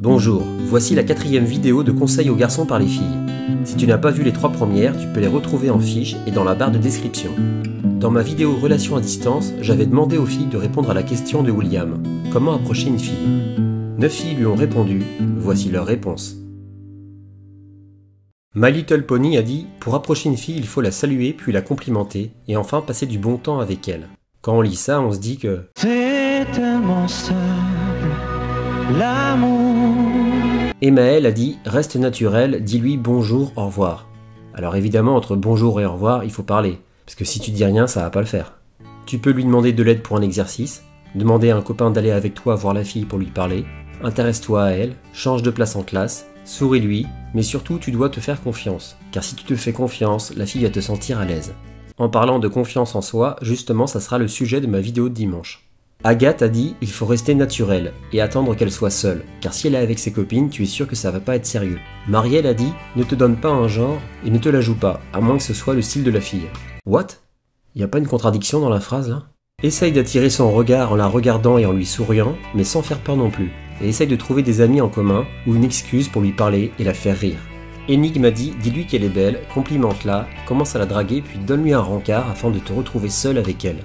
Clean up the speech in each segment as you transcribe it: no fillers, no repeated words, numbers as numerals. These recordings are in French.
Bonjour, voici la 4e vidéo de conseils aux garçons par les filles. Si tu n'as pas vu les 3 premières, tu peux les retrouver en fiche et dans la barre de description. Dans ma vidéo Relations à distance, j'avais demandé aux filles de répondre à la question de William. Comment approcher une fille? 9 filles lui ont répondu, voici leurs réponses. My Little Pony a dit « Pour approcher une fille, il faut la saluer puis la complimenter et enfin passer du bon temps avec elle. » Quand on lit ça, on se dit que c'est tellement simple, l'amour. Et Maëlle a dit « Reste naturel, dis-lui bonjour, au revoir. » Alors évidemment, entre bonjour et au revoir, il faut parler, parce que si tu dis rien, ça va pas le faire. Tu peux lui demander de l'aide pour un exercice, demander à un copain d'aller avec toi voir la fille pour lui parler, intéresse-toi à elle, change de place en classe, souris-lui, mais surtout tu dois te faire confiance, car si tu te fais confiance, la fille va te sentir à l'aise. En parlant de confiance en soi, justement ça sera le sujet de ma vidéo de dimanche. Agathe a dit « Il faut rester naturel et attendre qu'elle soit seule, car si elle est avec ses copines, tu es sûr que ça va pas être sérieux. » Marielle a dit « Ne te donne pas un genre et ne te la joue pas, à moins que ce soit le style de la fille. » What? Y a pas une contradiction dans la phrase là? Essaye d'attirer son regard en la regardant et en lui souriant, mais sans faire peur non plus. Et essaye de trouver des amis en commun ou une excuse pour lui parler et la faire rire. Énigme a dit « Dis-lui qu'elle est belle, complimente-la, commence à la draguer puis donne-lui un rencard afin de te retrouver seul avec elle. »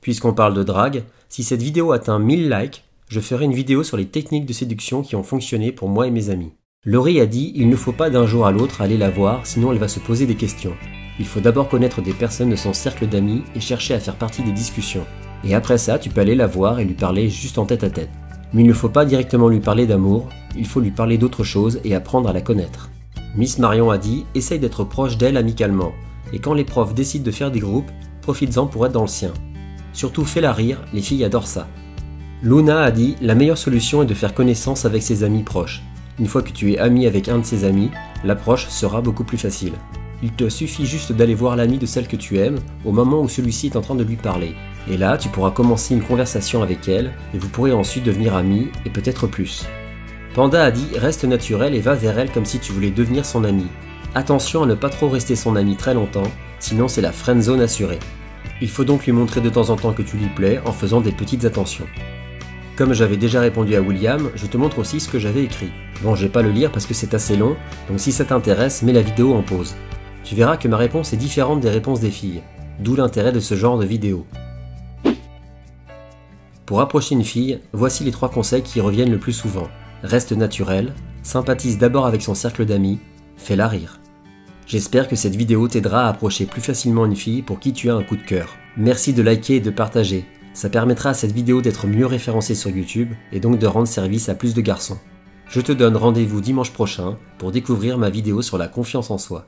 Puisqu'on parle de drague, si cette vidéo atteint 1000 likes, je ferai une vidéo sur les techniques de séduction qui ont fonctionné pour moi et mes amis. Laurie a dit « Il ne faut pas d'un jour à l'autre aller la voir, sinon elle va se poser des questions. Il faut d'abord connaître des personnes de son cercle d'amis et chercher à faire partie des discussions. Et après ça, tu peux aller la voir et lui parler juste en tête à tête. Mais il ne faut pas directement lui parler d'amour, il faut lui parler d'autre chose et apprendre à la connaître. » Miss Marion a dit « Essaye d'être proche d'elle amicalement, et quand les profs décident de faire des groupes, profites-en pour être dans le sien. Surtout fais-la rire, les filles adorent ça. » Luna a dit « La meilleure solution est de faire connaissance avec ses amis proches. Une fois que tu es ami avec un de ses amis, l'approche sera beaucoup plus facile. Il te suffit juste d'aller voir l'ami de celle que tu aimes au moment où celui-ci est en train de lui parler. Et là, tu pourras commencer une conversation avec elle et vous pourrez ensuite devenir amis et peut-être plus. » Panda a dit « Reste naturel et va vers elle comme si tu voulais devenir son ami. Attention à ne pas trop rester son ami très longtemps, sinon c'est la friend zone assurée. Il faut donc lui montrer de temps en temps que tu lui plais en faisant des petites attentions. » Comme j'avais déjà répondu à William, je te montre aussi ce que j'avais écrit. Bon, je vais pas le lire parce que c'est assez long, donc si ça t'intéresse, mets la vidéo en pause. Tu verras que ma réponse est différente des réponses des filles, d'où l'intérêt de ce genre de vidéo. Pour approcher une fille, voici les 3 conseils qui reviennent le plus souvent. Reste naturel, sympathise d'abord avec son cercle d'amis, fais-la rire. J'espère que cette vidéo t'aidera à approcher plus facilement une fille pour qui tu as un coup de cœur. Merci de liker et de partager, ça permettra à cette vidéo d'être mieux référencée sur YouTube et donc de rendre service à plus de garçons. Je te donne rendez-vous dimanche prochain pour découvrir ma vidéo sur la confiance en soi.